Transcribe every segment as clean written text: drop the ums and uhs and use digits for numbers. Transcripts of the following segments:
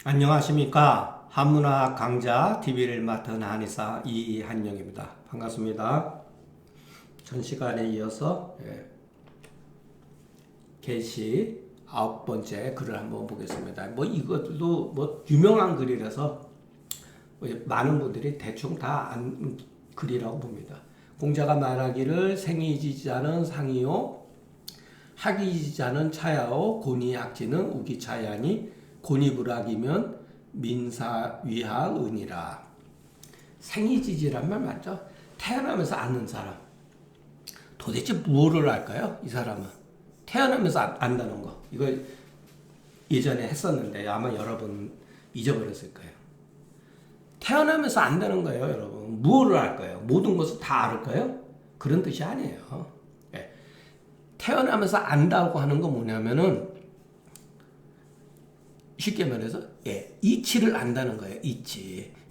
안녕하십니까. 한문학 강좌 TV를 맡은 한의사 이한영입니다. 반갑습니다. 전 시간에 이어서 게시 9번째 글을 한번 보겠습니다. 이것도 유명한 글이라서 많은 분들이 대충 다 안 글이라고 봅니다. 공자가 말하기를 생이지자는 상이요 학이지자는 차야오 곤이학지는 우기차야니 곤이불학이면 민사위하은이라. 생이지지란 말 맞죠? 태어나면서 아는 사람. 도대체 무엇을 알까요? 이 사람은 태어나면서 안다는 거. 이거 예전에 했었는데 아마 여러분 잊어버렸을 거예요. 태어나면서 안다는 거예요, 여러분. 무엇을 알까요? 모든 것을 다 알까요? 그런 뜻이 아니에요. 태어나면서 안다고 하는 건 뭐냐면은 쉽게 말해서 이치를 안다는 거예요.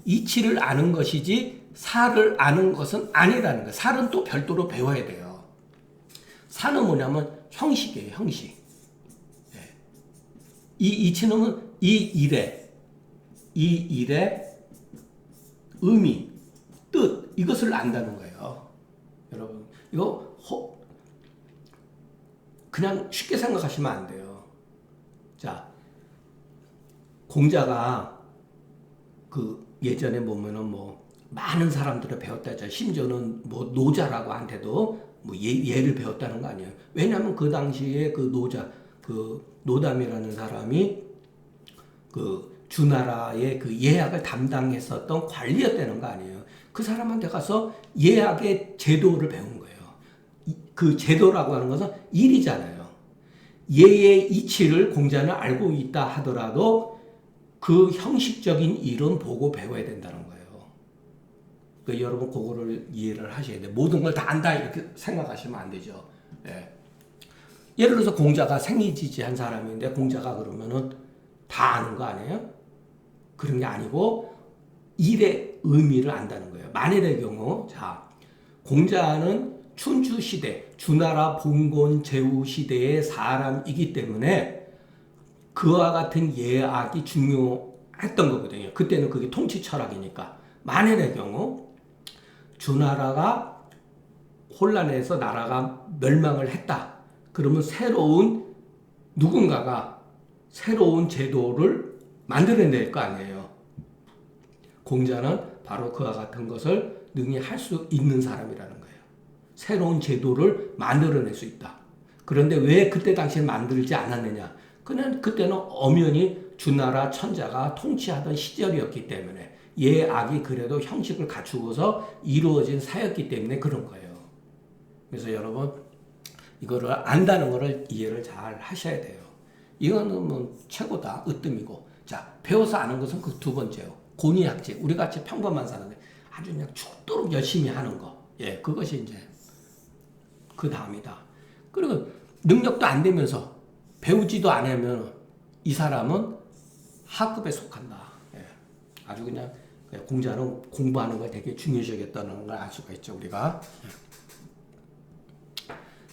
이치를 아는 것이지 사를 아는 것은 아니라는 거예요. 살은 또 별도로 배워야 돼요. 사는 뭐냐면 형식이에요. 형식. 이 이치는 이 일의 의미, 뜻 이것을 안다는 거예요. 여러분 이거 그냥 쉽게 생각하시면 안 돼요. 자, 공자가 예전에 보면은 많은 사람들을 배웠다 했잖아요. 심지어는 노자라고 한테도 예를 배웠다는 거 아니에요. 왜냐하면 그 당시에 노담이라는 사람이 주나라의 예학을 담당했었던 관리였다는 거 아니에요. 그 사람한테 가서 예학의 제도를 배운 거예요. 그 제도라고 하는 것은 일이잖아요. 예의 이치를 공자는 알고 있다 하더라도 그 형식적인 일은 보고 배워야 된다는 거예요. 그러니까 여러분 그거를 이해를 하셔야 돼요. 모든 걸 다 안다 이렇게 생각하시면 안 되죠. 예를 들어서 공자가 생이지지한 사람인데 공자가 그러면은 다 아는 거 아니에요? 그런 게 아니고 일의 의미를 안다는 거예요. 만일의 경우 공자는 춘추 시대, 주나라 봉건 제후 시대의 사람이기 때문에 그와 같은 예학이 중요했던 거거든요. 그때는 그게 통치 철학이니까. 만일의 경우 주나라가 혼란해서 나라가 멸망을 했다. 그러면 누군가가 새로운 제도를 만들어낼 거 아니에요. 공자는 바로 그와 같은 것을 능히 할 수 있는 사람이라는 거예요. 새로운 제도를 만들어낼 수 있다. 그런데 왜 그때 당시에 만들지 않았느냐? 그냥 그때는 엄연히 주나라 천자가 통치하던 시절이었기 때문에 예악이 그래도 형식을 갖추고서 이루어진 사였기 때문에 그런 거예요. 그래서 여러분 이거를 안다는 거를 이해를 잘 하셔야 돼요. 이거는 최고다. 으뜸이고. 배워서 아는 것은 그 두 번째요. 곤이학지. 우리 같이 평범한 사람들 아주 그냥 죽도록 열심히 하는 거. 그것이 이제 그 다음이다. 그리고 능력도 안 되면서 배우지도 않으면 이 사람은 하급에 속한다. 아주 그냥 공자는 공부하는 걸 되게 중요시 여겼다는 걸 알 수가 있죠. 우리가.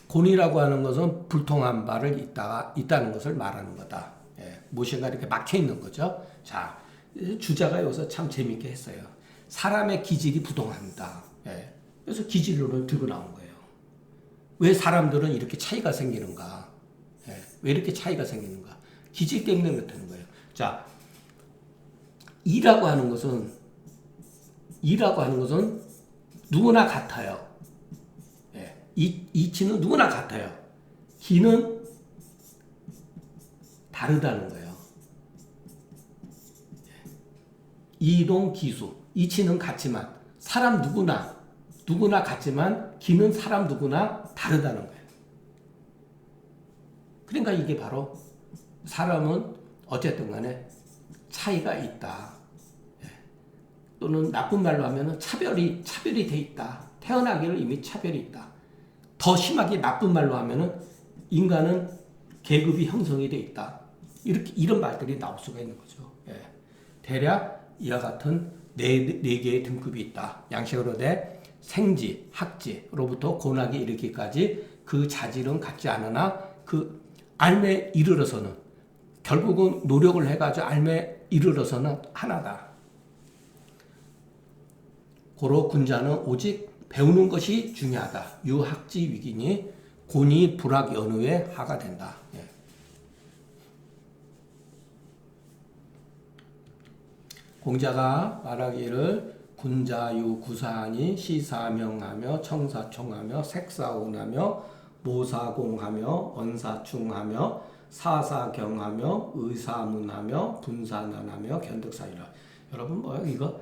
곤이라고 하는 것은 불통한 바를 있다는 것을 말하는 거다. 무엇인가 이렇게 막혀 있는 거죠. 주자가 여기서 참 재밌게 했어요. 사람의 기질이 부동합니다. 그래서 기질론을 들고 나온 거예요. 왜 사람들은 이렇게 차이가 생기는가? 왜 이렇게 차이가 생기는가? 기질 때문에 그렇다는 거예요. 이라고 하는 것은 누구나 같아요. 이치는 누구나 같아요. 기는 다르다는 거예요. 이동기수. 이치는 같지만 사람 누구나 같지만 기는 사람 누구나 다르다는 거예요. 그러니까 이게 바로 사람은 어쨌든 간에 차이가 있다. 또는 나쁜 말로 하면 차별이 돼 있다. 태어나기를 이미 차별이 있다. 더 심하게 나쁜 말로 하면 인간은 계급이 형성이 돼 있다. 이런 말들이 나올 수가 있는 거죠. 대략 이와 같은 네 개의 등급이 있다. 양식으로 돼 생지, 학지로부터 곤학에 이르기까지 그 자질은 같지 않으나 그 알매 이르러서는 결국은 노력을 해가지고 알매 이르러서는 하나다. 고로 군자는 오직 배우는 것이 중요하다. 유학지 위기니 곤이 불학 연후에 하가 된다. 예. 공자가 말하기를 군자유 구사하니 시사명하며 청사총하며 색사운하며 모사공하며 언사충하며 사사경하며 의사문하며 분산하며 견득사이라. 여러분 뭐야 이거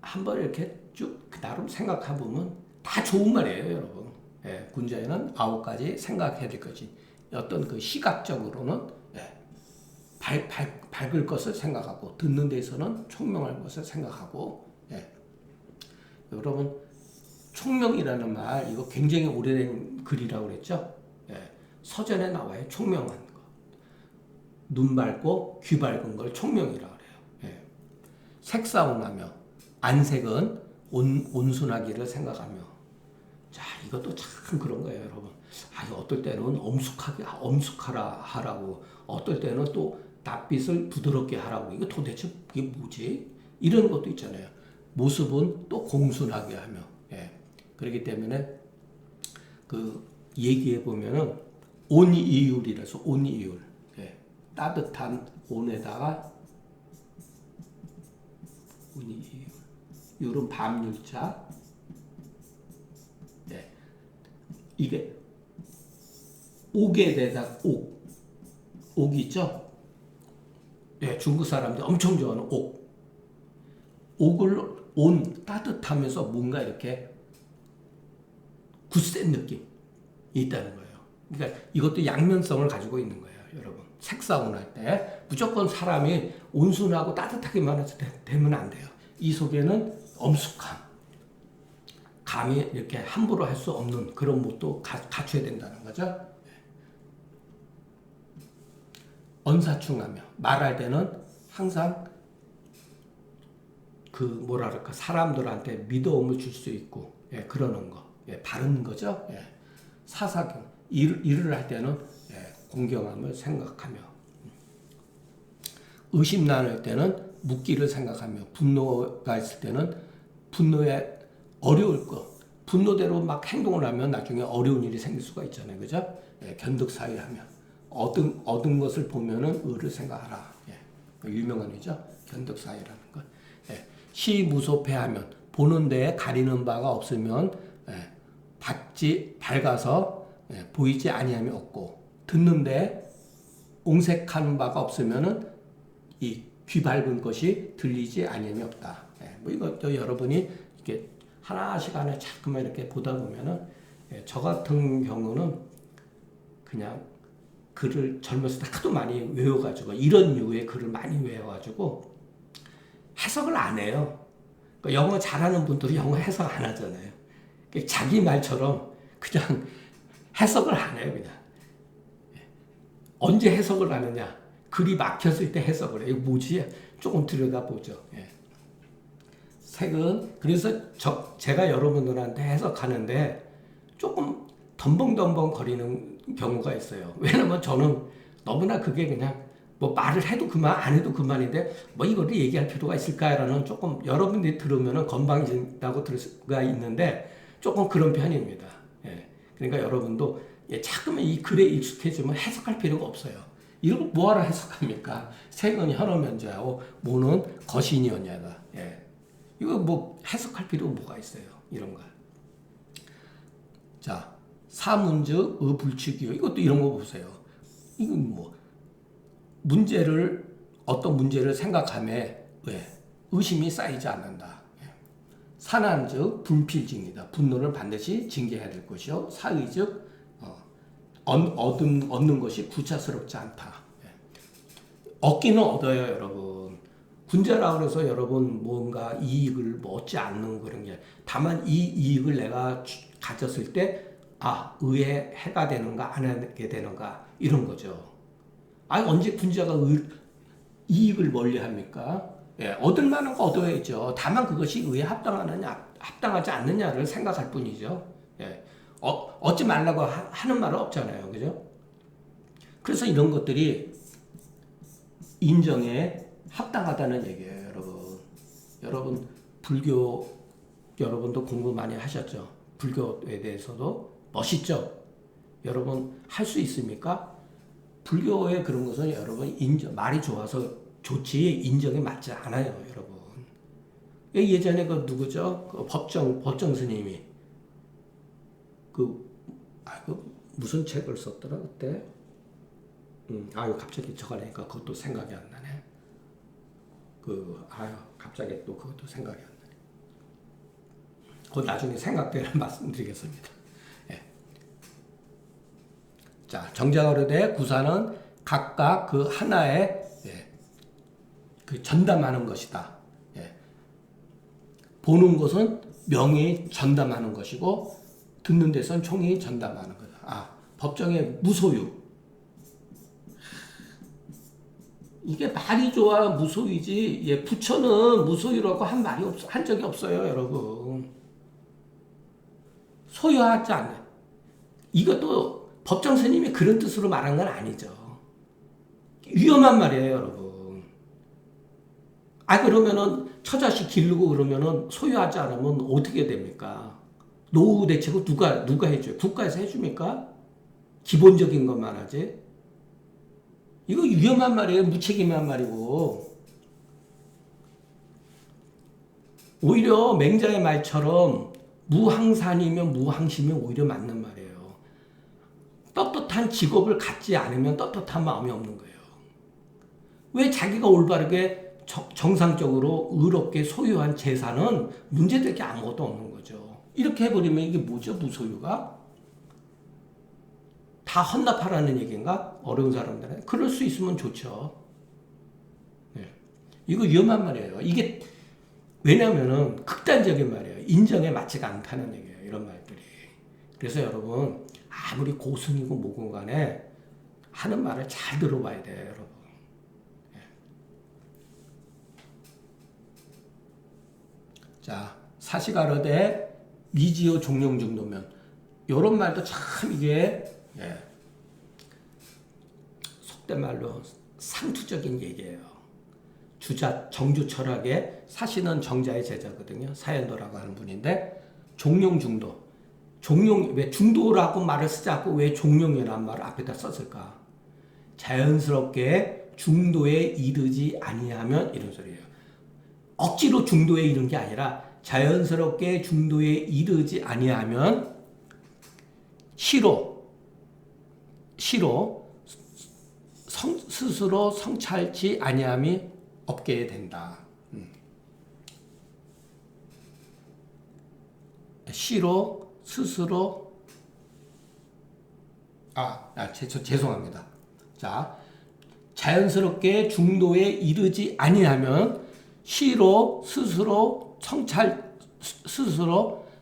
한번 이렇게 쭉 나름 생각해 보면 다 좋은 말이에요, 여러분. 예, 군자에는 9가지 생각해야 될 것이 어떤 그 시각적으로는 예, 밝을 것을 생각하고 듣는 데서는 총명할 것을 생각하고 예. 여러분 총명이라는 말 이거 굉장히 오래된 글이라고 그랬죠. 예. 서전에 나와요. 총명한 거. 눈 밝고 귀 밝은 걸 총명이라고 그래요. 예. 색사운하며 안색은 온순하기를 생각하며 자 이것도 참 그런 거예요, 여러분. 어떨 때는 엄숙하라 하라고 어떨 때는 또 낯빛을 부드럽게 하라고 이거 도대체 그게 뭐지? 이런 것도 있잖아요. 모습은 또 공순하게 하며 예. 그렇기 때문에 그 얘기해 보면은 온이율이라서 온이율 예. 따뜻한 온에다가 온이율 율은 밤율자 예. 이게 옥에 대다 옥 있죠? 예, 중국 사람들 엄청 좋아하는 옥을 온 따뜻하면서 뭔가 이렇게 굳센 느낌이 있다는 거예요. 그러니까 이것도 양면성을 가지고 있는 거예요, 여러분. 색사운 할 때 무조건 사람이 온순하고 따뜻하게만 해서 되면 안 돼요. 이 속에는 엄숙함, 감히 이렇게 함부로 할 수 없는 그런 것도 갖춰야 된다는 거죠. 언사충하며 말할 때는 항상 그 뭐랄까 사람들한테 믿어움을 줄 수 있고 예, 그러는 거 예, 바른 거죠. 예. 사사경 일을 할 때는 예, 공경함을 생각하며 의심 나눌 때는 묻기를 생각하며 분노가 있을 때는 분노에 어려울 거 분노대로 막 행동을 하면 나중에 어려운 일이 생길 수가 있잖아요, 그죠? 예, 견득사의하며 얻은 것을 보면은 의를 생각하라. 예. 유명한 의죠. 견득사의라는 것. 예. 시무소패하면 보는 데에 가리는 바가 없으면 예. 밝아서 예. 보이지 아니함이 없고 듣는데 옹색하는 바가 없으면은 이 귀 밝은 것이 들리지 아니함이 없다. 예. 뭐 이것도 여러분이 이렇게 하나씩 안에 자꾸만 이렇게 보다 보면은 예. 저 같은 경우는 그냥 글을 젊었을 때 하도 많이 외워가지고 이런 류의 글을 많이 외워가지고 해석을 안 해요. 그러니까 영어 잘하는 분들이 영어 해석 안 하잖아요. 자기 말처럼 그냥 해석을 안 해요. 그냥 언제 해석을 하느냐 글이 막혔을 때 해석을 해요. 이거 뭐지? 조금 들여다보죠. 예. 색은 그래서 제가 여러분들한테 해석하는데 조금 덤벙덤벙 거리는 경우가 있어요. 왜냐면 저는 너무나 그게 그냥 뭐 말을 해도 그만 안 해도 그만인데 뭐 이거를 얘기할 필요가 있을까라는 조금 여러분들이 들으면은 건방진다고 들을 수가 있는데 조금 그런 편입니다. 예. 그러니까 여러분도 예, 자꾸만 이 글에 익숙해지면 해석할 필요가 없어요. 이걸 뭐하러 해석합니까? 색은 현어면제하고 모는 거신이었냐가. 예. 이거 뭐 해석할 필요가 뭐가 있어요? 이런 거. 자. 사문즉 의불칙이요. 이것도 이런 거 보세요. 이건 뭐 어떤 문제를 생각함에 왜 의심이 쌓이지 않는다. 산한즉 분필징이다. 분노를 반드시 징계해야 될 것이요. 사의즉 얻는 것이 구차스럽지 않다. 얻기는 얻어요, 여러분. 군자라고 해서 여러분 뭔가 이익을 얻지 않는 그런 게 다만 이 이익을 내가 가졌을 때 의에 해가 되는가 안 하게 되는가 이런 거죠. 언제 군자가 이익을 멀리 합니까? 예, 얻을 만한 거 얻어야죠. 다만 그것이 의에 합당하지 않느냐를 생각할 뿐이죠. 예, 얻지 말라고 하는 말은 없잖아요, 그죠? 그래서 이런 것들이 인정에 합당하다는 얘기예요, 여러분. 여러분 불교 여러분도 공부 많이 하셨죠? 불교에 대해서도 멋있죠? 여러분 할 수 있습니까? 불교의 그런 것은 여러분 인정 말이 좋아서 좋지 인정에 맞지 않아요, 여러분. 예전에 그 누구죠? 그 법정 스님이 그 무슨 책을 썼더라 그때? 아유 갑자기 저거 하니까 그것도 생각이 안 나네. 갑자기 또 그것도 생각이 안 나네. 그거 나중에 생각되면 말씀드리겠습니다. 예. 자, 정자가로대 구사는 각각 그 하나의 그 전담하는 것이다. 예. 보는 것은 명이 전담하는 것이고 듣는 데선 총이 전담하는 거다. 법정의 무소유. 이게 말이 좋아 무소유지. 예, 부처는 무소유라고 한 적이 없어요, 여러분. 소유하지 않는. 이것도 법정 스님이 그런 뜻으로 말한 건 아니죠. 위험한 말이에요, 여러분. 그러면은 처자식 기르고 그러면은 소유하지 않으면 어떻게 됩니까? 노후 대책을 누가 해줘요? 국가에서 해줍니까? 기본적인 것만 하지. 이거 위험한 말이에요. 무책임한 말이고. 오히려 맹자의 말처럼 무항산이면 무항심이 오히려 맞는 말이에요. 떳떳한 직업을 갖지 않으면 떳떳한 마음이 없는 거예요. 왜 자기가 올바르게 정상적으로 의롭게 소유한 재산은 문제될 게 아무것도 없는 거죠. 이렇게 해버리면 이게 뭐죠? 무소유가? 다 헌납하라는 얘기인가? 어려운 사람들은. 그럴 수 있으면 좋죠. 네. 이거 위험한 말이에요. 이게, 왜냐면은 극단적인 말이에요. 인정에 맞지가 않다는 얘기예요. 이런 말들이. 그래서 여러분, 아무리 고승이고 뭐고 간에 하는 말을 잘 들어봐야 돼요, 여러분. 네. 자, 사시가로대 미지요 종룡중도면. 요런 말도 참 이게 속된 말로 상투적인 얘기예요. 정주 철학의 사시는 정자의 제자거든요. 사연도라고 하는 분인데 종룡중도. 왜 중도라고 말을 쓰지 않고 왜 종룡이라는 말을 앞에다 썼을까? 자연스럽게 중도에 이르지 아니하면 이런 소리예요. 억지로 중도에 이른 게 아니라 자연스럽게 중도에 이르지 아니하면 시로 스스로 성찰치 아니함이 없게 된다. 시로 스스로 죄송합니다. 자, 자연스럽게 중도에 이르지 아니하면 시로 스스로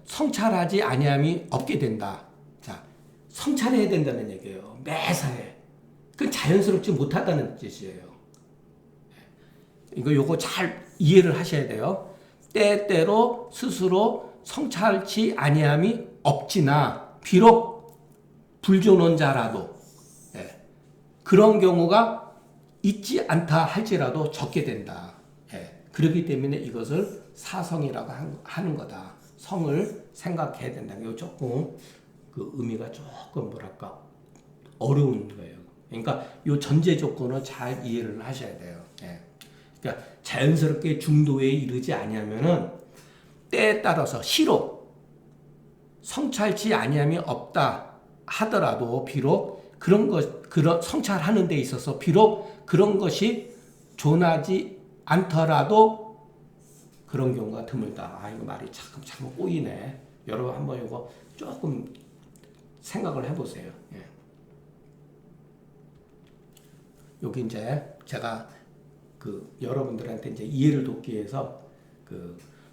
성찰하지 아니함이 없게 된다. 자, 성찰해야 된다는 얘기예요. 매사에. 그 자연스럽지 못하다는 뜻이에요. 요거 잘 이해를 하셔야 돼요. 때때로 스스로 성찰치 아니함이 없지나 비록 불존원자라도 그런 경우가 있지 않다 할지라도 적게 된다. 그렇기 때문에 이것을 사성이라고 하는 거다. 성을 생각해야 된다. 이거 조금 그 의미가 조금 뭐랄까 어려운 거예요. 그러니까 이 전제 조건을 잘 이해를 하셔야 돼요. 그러니까 자연스럽게 중도에 이르지 아니하면은 때에 따라서 시로 성찰치 아니함이 없다 하더라도 비록 그런 성찰하는 데 있어서 비록 그런 것이 존하지 않더라도 그런 경우가 드물다. 이거 말이 참 꼬이네. 여러분 한번 이거 조금 생각을 해보세요. 여기 이제 제가 여러분들한테 이제 이해를 돕기 위해서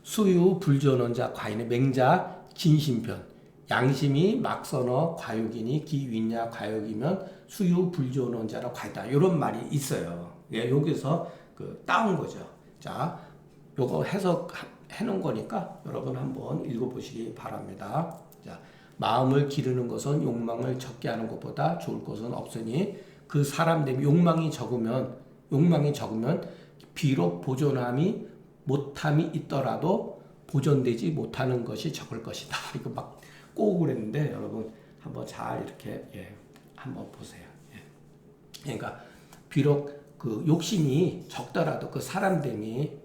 수유 불전원자 과인의 맹자 진심편 양심이 막선어 과욕이니 기윈야 과욕이면 수유 불전원자라 과이다. 이런 말이 있어요. 여기서 따온 거죠. 자, 요거 해석해 놓은 거니까 여러분 한번 읽어보시기 바랍니다. 자, 마음을 기르는 것은 욕망을 적게 하는 것보다 좋을 것은 없으니 그 사람 대비 욕망이 적으면 비록 보존함이 못함이 있더라도 보존되지 못하는 것이 적을 것이다. 이거 막 꼬고 그랬는데 여러분 한번 잘 이렇게 한번 보세요. 그러니까 비록 그 욕심이 적더라도 그 사람됨이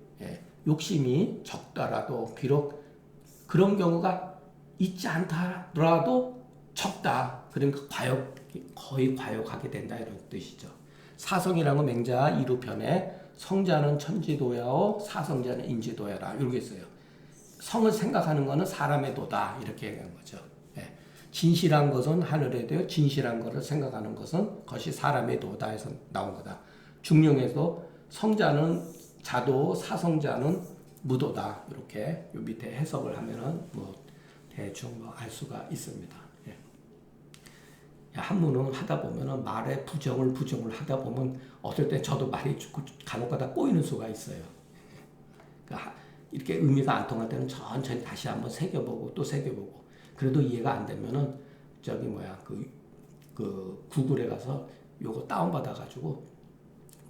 욕심이 적더라도 비록 그런 경우가 있지 않더라도 적다. 그러니까 거의 과욕하게 된다 이런 뜻이죠. 사성이라는 건 맹자 이루편에 성자는 천지도야오 사성자는 인지도야라 이렇게 써요. 성을 생각하는 것은 사람의 도다 이렇게 얘기하는 거죠. 진실한 것은 하늘에 되어 진실한 것을 생각하는 것은 그것이 사람의 도다 해서 나온 거다. 중용에서 성자는 자도 사성자는 무도다 이렇게 요 밑에 해석을 하면은 뭐 대충 뭐 알 수가 있습니다. 한문은 하다 보면은 말에 부정을 하다 보면 어떨 때 저도 말이 간혹가다 꼬이는 수가 있어요. 그러니까 이렇게 의미가 안 통할 때는 천천히 다시 한번 새겨보고 또 새겨보고 그래도 이해가 안 되면은 그 구글에 가서 요거 다운받아 가지고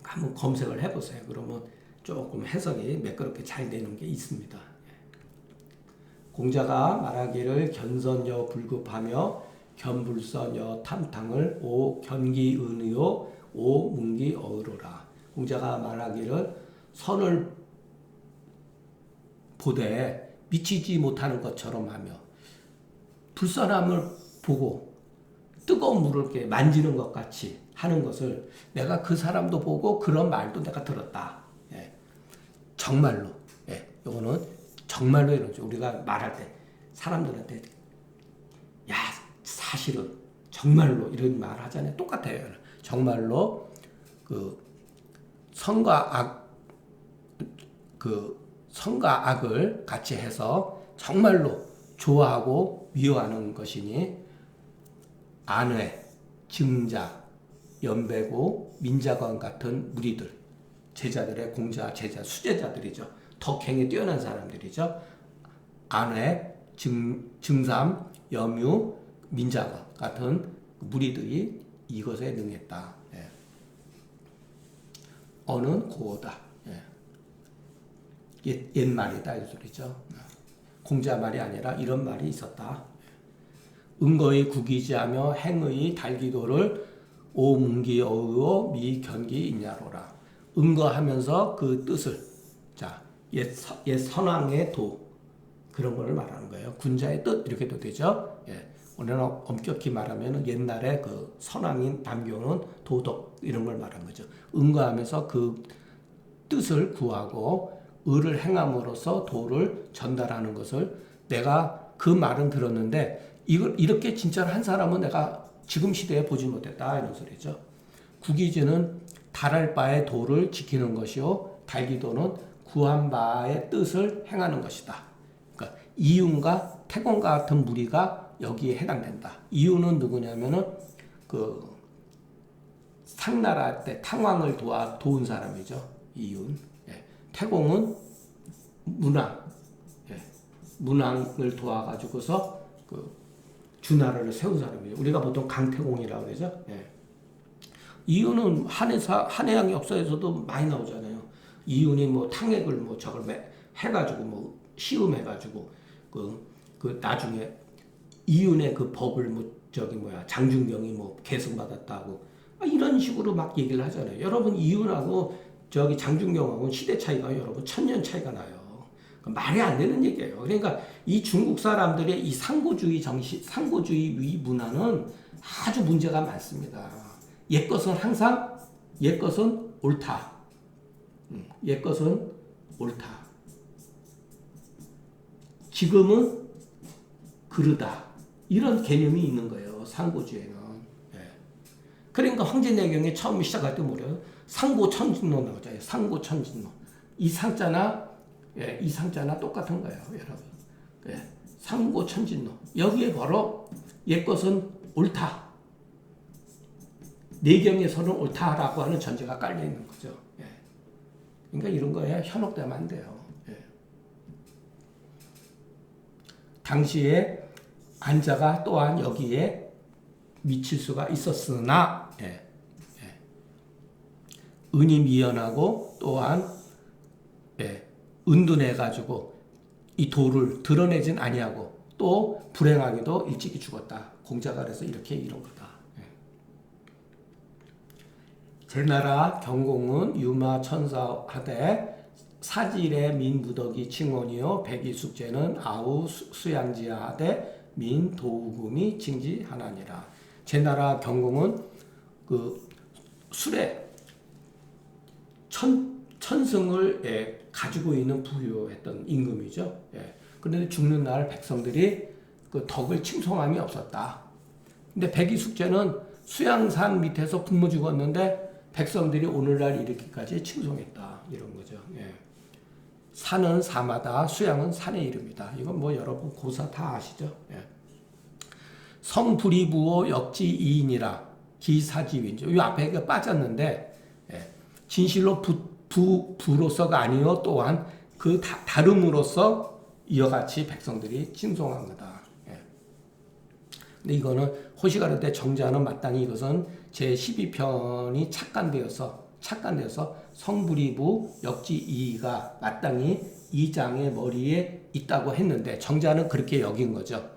한번 검색을 해보세요. 그러면 조금 해석이 매끄럽게 잘 되는 게 있습니다. 공자가 말하기를 견선여 불급하며 견불선여 탐탕을 오 견기은의요 오 문기어의로라. 공자가 말하기를 선을 보되 미치지 못하는 것처럼 하며 불선함을 보고 뜨거운 물을 이렇게 만지는 것 같이 하는 것을 내가 그 사람도 보고 그런 말도 내가 들었다. 정말로. 이거는 정말로 이러죠. 우리가 말할 때 사람들한테 야 사실은 정말로 이런 말 하잖아요. 똑같아요. 정말로 그 선과 악을 같이 해서 정말로 좋아하고 미워하는 것이니 안회, 증자, 연배고, 민자관 같은 무리들, 제자들의 공자, 제자, 수제자들이죠. 덕행에 뛰어난 사람들이죠. 안회, 증삼, 염유, 민자관 같은 무리들이 이것에 능했다. 어는 고어다. 옛말이다 이 소리죠. 공자 말이 아니라 이런 말이 있었다. 은거의 구기지하며 행의 달기도를 오문기어의오 미견기 있냐로라. 은거하면서 그 뜻을 옛 선왕의 도 그런 걸 말하는 거예요. 군자의 뜻 이렇게도 되죠. 오늘은 엄격히 말하면 옛날에 그 선왕인 남교는 도덕 이런 걸 말한 거죠. 은거하면서 그 뜻을 구하고 의를 행함으로써 도를 전달하는 것을 내가 그 말은 들었는데 이걸 이렇게 진짜로 한 사람은 내가 지금 시대에 보지 못했다 이런 소리죠. 구기지는 달할 바의 도를 지키는 것이요 달기도는 구한 바의 뜻을 행하는 것이다. 그러니까 이윤과 태공과 같은 무리가 여기에 해당된다. 이윤은 누구냐면은 그 상나라 때 탕왕을 도운 사람이죠. 이윤. 태공은 문왕을 도와가지고서 그 주나라를 세운 사람이에요. 우리가 보통 강태공이라고 그러죠. 이윤은 한해양 역사에서도 많이 나오잖아요. 이윤이 뭐 탕액을 뭐 저걸 해가지고 뭐 시음해가지고 그 나중에 이윤의 그 법을 장준경이 뭐 계승받았다고 이런 식으로 막 얘기를 하잖아요. 여러분 이윤하고 장준경하고 시대 차이가 여러분 1000년 차이가 나요. 말이 안 되는 얘기예요. 그러니까 이 중국 사람들의 이 상고주의 상고주의 문화는 아주 문제가 많습니다. 옛 것은 항상 옛 것은 옳다. 옛 것은 옳다. 지금은 그르다. 이런 개념이 있는 거예요. 상고주의는. 그러니까 황제내경에 처음 시작할 때 뭐래요? 상고천진로 나오잖아요. 상고천진로. 이 상자나 똑같은 거예요, 여러분. 상고천진로. 여기에 바로 옛 것은 옳다. 내경에서는 옳다라고 하는 전제가 깔려 있는 거죠. 그러니까 이런 거에 현혹되면 안 돼요. 당시에 안자가 또한 여기에 미칠 수가 있었으나 은이 미연하고 또한 은둔해가지고 이 도를 드러내진 아니하고 또 불행하게도 일찍이 죽었다. 공자가 그래서 이렇게 이런 거다. 제나라 경공은 유마 천사하되 사질의 민부덕이 칭원이요 백이숙제는 아우 수양지하되 민도우금이 징지하나니라. 제나라 경공은 그 술에 천승을 가지고 있는 부유했던 임금이죠. 그런데 죽는 날 백성들이 그 덕을 칭송함이 없었다. 근데 백이숙제는 수양산 밑에서 굶어 죽었는데 백성들이 오늘날 이렇게까지 칭송했다. 이런 거죠. 산은 사마다 수양은 산의 이름이다. 이건 뭐 여러분 고사 다 아시죠? 성불이부호 역지이인이라 기사지윈죠. 이 앞에 빠졌는데 진실로 부로서가 아니요 또한 그 다름으로써 이와 같이 백성들이 칭송한 거다. 근데 이거는 호시가르되 정자는 마땅히 이것은 제12편이 착간되어서 성불이부 역지이가 마땅히 이 장의 머리에 있다고 했는데 정자는 그렇게 여긴 거죠.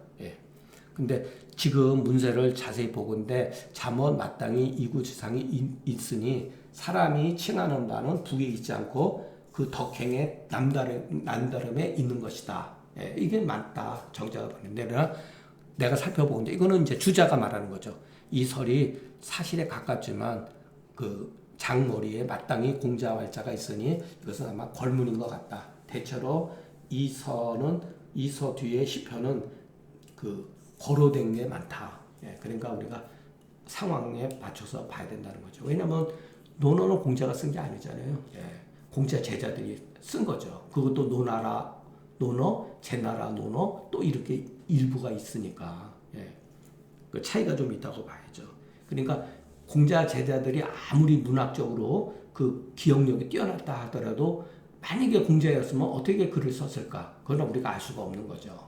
근데 지금 문세를 자세히 보건대 잠언 마땅히 이구지상이 있으니 사람이 칭하는 바는 북에 있지 않고 그 덕행의 남다름에 있는 것이다. 이게 맞다. 정자가 보는데 내가 살펴보건데 이거는 이제 주자가 말하는 거죠. 이 설이 사실에 가깝지만 그 장머리에 마땅히 공자왈자가 있으니 이것은 아마 걸문인 것 같다. 대체로 이 서 뒤에 시편은 그 거로된 게 많다. 그러니까 우리가 상황에 맞춰서 봐야 된다는 거죠. 왜냐하면 논어는 공자가 쓴 게 아니잖아요. 공자 제자들이 쓴 거죠. 그것도 논어, 제나라 논어 또 이렇게 일부가 있으니까 그 차이가 좀 있다고 봐야죠. 그러니까 공자 제자들이 아무리 문학적으로 그 기억력이 뛰어났다 하더라도 만약에 공자였으면 어떻게 글을 썼을까? 그건 우리가 알 수가 없는 거죠.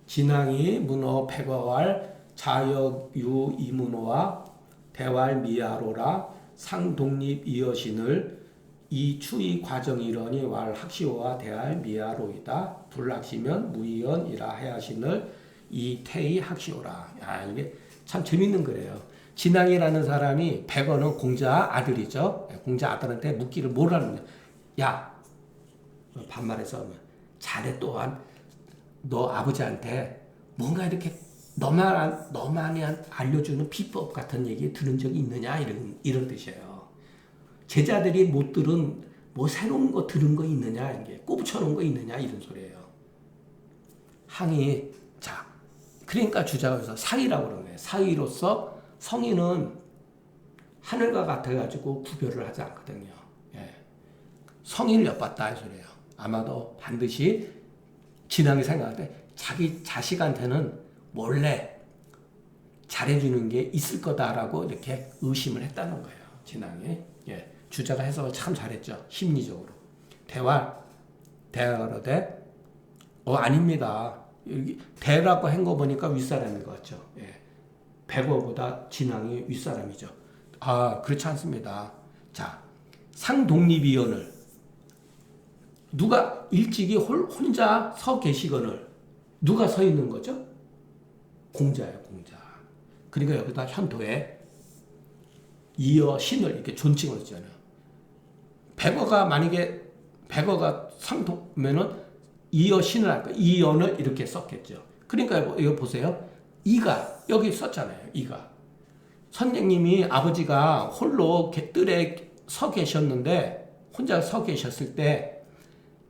진앙이 문어 백어왈 자역유 이문호와 대왈 미아로라 상독립 이여신을 이 추이 과정이러니 왈 학시오와 대할 미아로이다. 불학시면 무이연이라 하야신을 이 태이 학시오라. 이게 참 재밌는 거래요. 진앙이라는 사람이 백어는 공자 아들이죠. 공자 아들한테 묻기를 뭐라는 거야. 야, 반말해서 자네 또한 너 아버지한테 뭔가 이렇게 너만이 알려주는 비법 같은 얘기 들은 적이 있느냐 이런 뜻이에요. 제자들이 못 들은 뭐 새로운 거 들은 거 있느냐 이게 꼽쳐놓은 거 있느냐 이런 소리예요. 항이 자 그러니까 주자가 여기서 상이라고 그러는 거예요. 상이로서 성인은 하늘과 같아가지고 구별을 하지 않거든요. 성인을 엿봤다 이 소리예요. 아마도 반드시 진앙이 생각할 때 자기 자식한테는 몰래 잘해주는 게 있을 거다라고 이렇게 의심을 했다는 거예요. 진앙이. 주자가 해석을 참 잘했죠. 심리적으로. 대화로되 아닙니다. 여기 대라고 한 거 보니까 윗사람인 것 같죠. 백어보다 진앙이 윗사람이죠. 그렇지 않습니다. 자, 상독립이언을 누가 일찍이 혼자 서 계시거늘 누가 서 있는 거죠? 공자예요, 공자. 그러니까 여기다 현도에 이어 신을 이렇게 존칭을 했잖아요. 백어가 상도면은 이어 신을 할까? 이언을 이렇게 썼겠죠. 그러니까 이거 보세요. 이가 여기 썼잖아요. 이가 선생님이 아버지가 홀로 뜰에 서 계셨는데 혼자 서 계셨을 때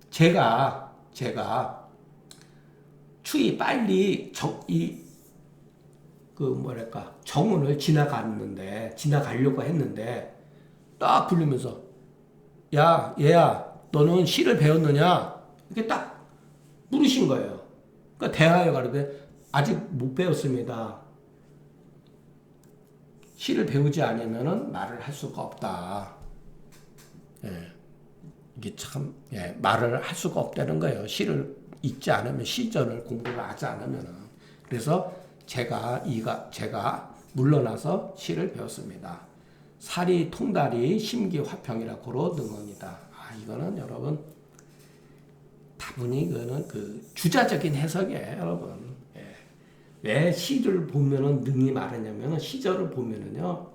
제가 추이 빨리 정원을 지나가려고 했는데 딱 부르면서 야 얘야 너는 시를 배웠느냐 이렇게 딱 물으신 거예요. 그러니까 대하여 가로되 아직 못 배웠습니다. 시를 배우지 않으면은 말을 할 수가 없다. 이게 참 말을 할 수가 없다는 거예요. 시를 읽지 않으면 시전을 공부를 하지 않으면은. 그래서 제가 물러나서 시를 배웠습니다. 사리 통달이 심기화평이라고 넣은 겁니다. 이거는 여러분 다분히 이거는 그 주자적인 해석이에요, 여러분. 예. 왜 시를 보면은 능히 말하냐면은 시절을 보면은요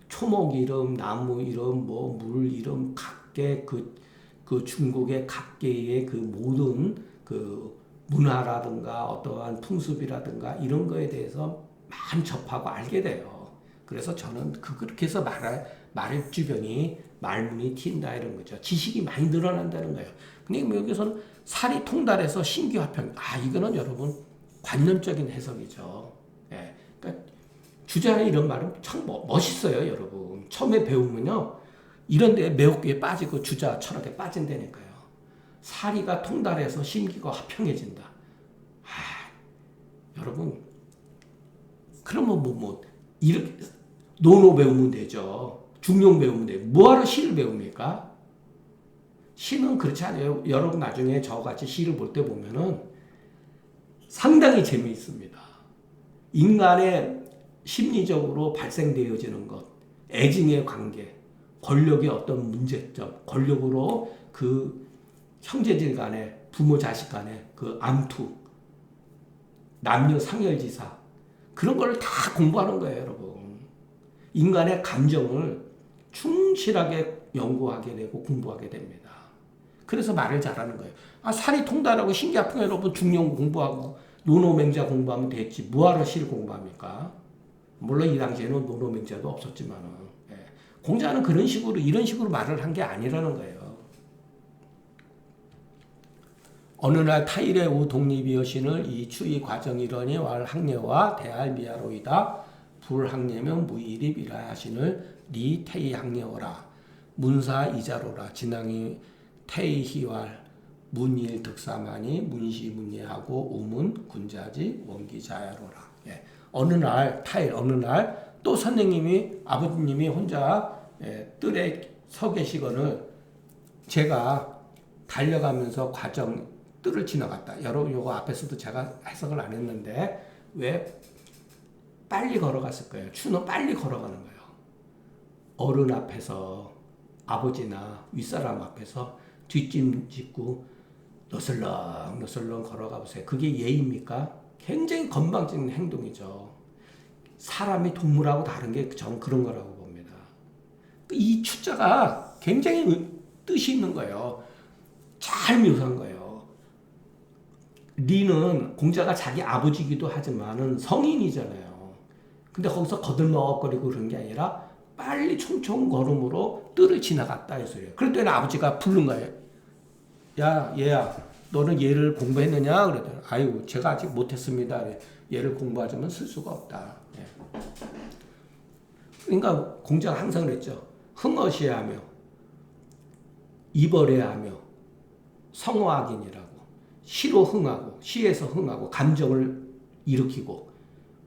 초목 이름, 나무 이름, 뭐 물 이름, 각계 그 중국의 각계의 그 모든 그 문화라든가 어떠한 풍습이라든가 이런 거에 대해서 많이 접하고 알게 돼요. 그래서 저는 그렇게 해서 말 주변이 말문이 튄다 이런 거죠. 지식이 많이 늘어난다는 거예요. 근데 여기서는 살이 통달해서 신기화평. 이거는 여러분 관념적인 해석이죠. 예. 그러니까 주자의 이런 말은 참 멋있어요, 여러분. 처음에 배우면요. 이런 데에 매혹기에 빠지고 주자 철학에 빠진다니까요. 사리가 통달해서 심기가 화평해진다. 여러분, 그러면 이렇게, 논어 배우면 되죠. 중용 배우면 돼요. 뭐하러 시를 배웁니까? 시는 그렇지 않아요. 여러분 나중에 저같이 시를 볼 때 보면은 상당히 재미있습니다. 인간의 심리적으로 발생되어지는 것, 애증의 관계, 권력의 어떤 문제점, 권력으로 그 형제질 간에, 부모 자식 간에 그 암투, 남녀 상열지사, 그런 걸 다 공부하는 거예요, 여러분. 인간의 감정을 충실하게 연구하게 되고 공부하게 됩니다. 그래서 말을 잘하는 거예요. 살이 통달하고 신기하풍 여러분 중용 공부하고 노노맹자 공부하면 됐지. 뭐하러 시를 공부합니까? 물론 이 당시에는 노노맹자도 없었지만은 공자는 이런 식으로 말을 한 게 아니라는 거예요. 어느 날 타일의 우 독립이여신을 이 추이 과정이러니 왈 학례와 대할 미하로이다. 불학례면 무일입이라 하신을 리 태이 학례어라. 문사 이자로라. 진앙이 태이희왈 문일 득사만이 문시 문예하고 우문 군자지 원기자야로라. 어느 날 또 선생님이 아버님이 혼자 뜰에 서 계시거늘 제가 달려가면서 뜰을 지나갔다. 여러분 요거 앞에서도 제가 해석을 안 했는데 왜 빨리 걸어갔을 거예요. 추는 빨리 걸어가는 거예요. 어른 앞에서 아버지나 윗사람 앞에서 뒷짐 짓고 너슬렁 걸어가 보세요. 그게 예의입니까? 굉장히 건방진 행동이죠. 사람이 동물하고 다른 게 저는 그런 거라고 봅니다. 이 추자가 굉장히 뜻이 있는 거예요. 잘 묘사한 거예요. 리는 공자가 자기 아버지이기도 하지만은 성인이잖아요. 근데 거기서 거들먹거리고 그런 게 아니라 빨리 총총 걸음으로 뜰을 지나갔다 이 소리예요. 그랬더니 아버지가 부른 거예요. 야, 얘야, 너는 얘를 공부했느냐? 그랬더니 아이고, 제가 아직 못했습니다. 얘를 공부하자면 쓸 수가 없다. 그러니까 공자가 항상 그랬죠. 흥어시하며 이벌해하며 성화학인이라고 시로 흥하고 시에서 흥하고 감정을 일으키고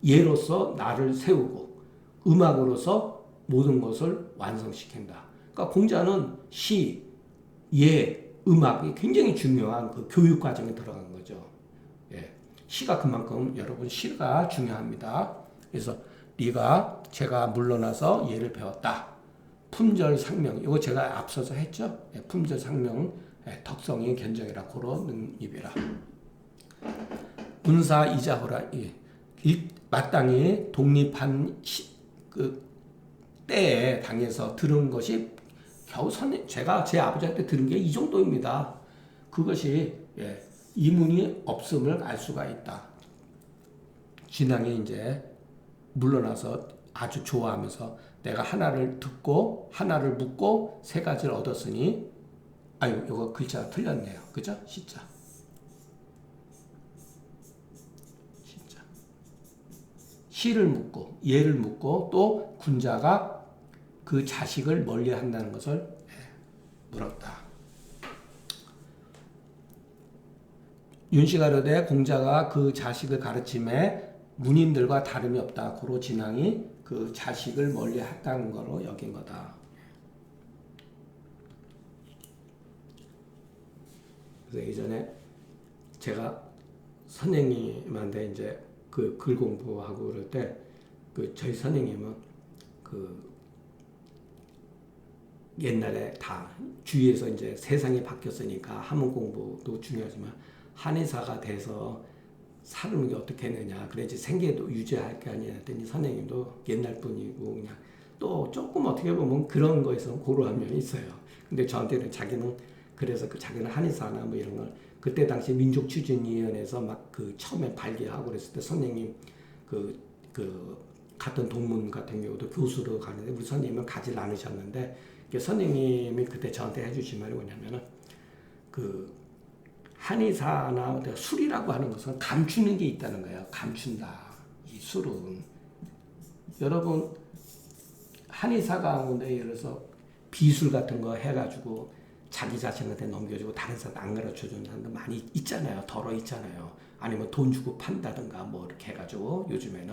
예로서 나를 세우고 음악으로서 모든 것을 완성시킨다. 그러니까 공자는 시, 예, 음악이 굉장히 중요한 그 교육 과정에 들어간 거죠. 시가 그만큼 여러분 시가 중요합니다. 그래서 제가 물러나서 예를 배웠다. 품절상명 이거 제가 앞서서 했죠. 품절상명 덕성이 견정이라 고런 입이라. 문사 이자호라 마땅히 독립한 그 때에 당에서 들은 것이 겨우 제가 제 아버지한테 들은 게 이 정도입니다. 그것이 이문이 없음을 알 수가 있다. 진앙이 이제 물러나서 아주 좋아하면서 내가 하나를 듣고 하나를 묻고 세 가지를 얻었으니 이거 글자 틀렸네요. 그죠? 시자. 시를 묻고 예를 묻고 또 군자가 그 자식을 멀리 한다는 것을 물었다. 윤씨가로되 공자가 그 자식을 가르침에 문인들과 다름이 없다. 고로 진앙이 그 자식을 멀리 했다는 거로 여긴 거다. 그래서 예전에 제가 선생님한테 이제 그 글 공부하고 그럴 때 그 저희 선생님은 그 옛날에 다 주위에서 이제 세상이 바뀌었으니까 한문 공부도 중요하지만 한의사가 돼서 사는 게 어떻게 했느냐. 그래야지 생계도 유지할 게 아니냐 했더니 선생님도 옛날 분이고 그냥 또 조금 어떻게 보면 그런 거에서 고루한 면이 있어요. 근데 저한테는 자기는 그래서 그 자기는 한의사나 뭐 이런 걸 그때 당시 민족추진위원회에서 막 그 처음에 발기하고 그랬을 때 선생님 그 같은 동문 같은 경우도 교수로 가는데 우리 선생님은 가지 않으셨는데 선생님이 그때 저한테 해주신 말이 뭐냐면은 그 한의사나 술이라고 하는 것은 감추는 게 있다는 거예요. 감춘다. 이 술은 여러분 한의사 가운데 예를 들어서 비술 같은 거 해가지고 자기 자신한테 넘겨주고 다른 사람 안 가르쳐 주는 사람도 많이 있잖아요. 덜어 있잖아요. 아니면 돈 주고 판다든가 뭐 이렇게 해가지고 요즘에는.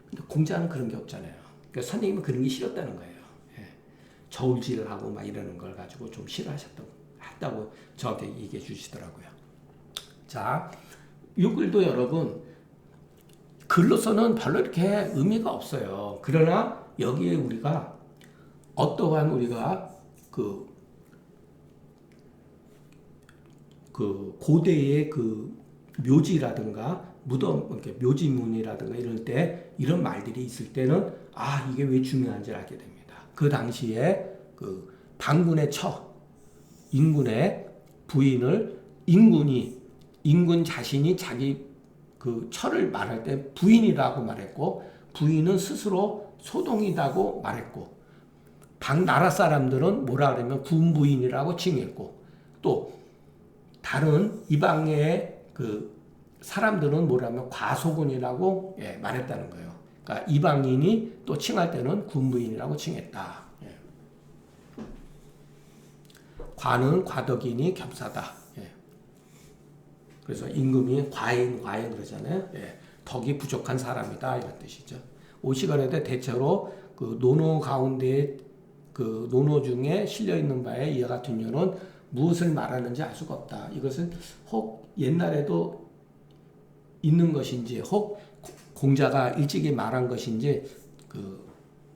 근데 공자는 그런 게 없잖아요. 그러니까 선생님은 그런 게 싫었다는 거예요. 예. 저울질하고 막 이러는 걸 가지고 좀 싫어하셨다고 저한테 얘기해 주시더라고요. 자, 이 글도 여러분 글로서는 별로 이렇게 의미가 없어요. 그러나 여기에 우리가 어떠한 우리가 그 고대의 그 묘지라든가 무덤, 이렇게 묘지문이라든가 이럴 때 이런 말들이 있을 때는 아 이게 왜 중요한지 알게 됩니다. 그 당시에 그 반군의 인군의 부인을 인군 자신이 자기 그 처를 말할 때 부인이라고 말했고 부인은 스스로 소동이라고 말했고 나라 사람들은 뭐라 그러면 군부인이라고 칭했고 또 다른 이방의 그 사람들은 뭐라면 과소군이라고 말했다는 거예요. 그러니까 이방인이 또 칭할 때는 군부인이라고 칭했다. 과는 과덕이니 겸사다. 그래서 임금이 과인 그러잖아요. 덕이 부족한 사람이다 이런 뜻이죠. 오시간에도 대체로 그 논어 가운데 그 논어 중에 실려 있는 바에 이와 같은 류는 무엇을 말하는지 알 수가 없다. 이것은 혹 옛날에도 있는 것인지 혹 공자가 일찍이 말한 것인지 그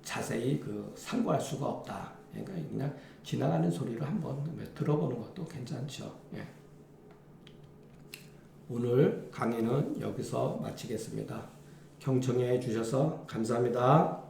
자세히 그 상고할 수가 없다. 그러니까 그냥 지나가는 소리를 한번 들어보는 것도 괜찮죠. 오늘 강의는 여기서 마치겠습니다. 경청해 주셔서 감사합니다.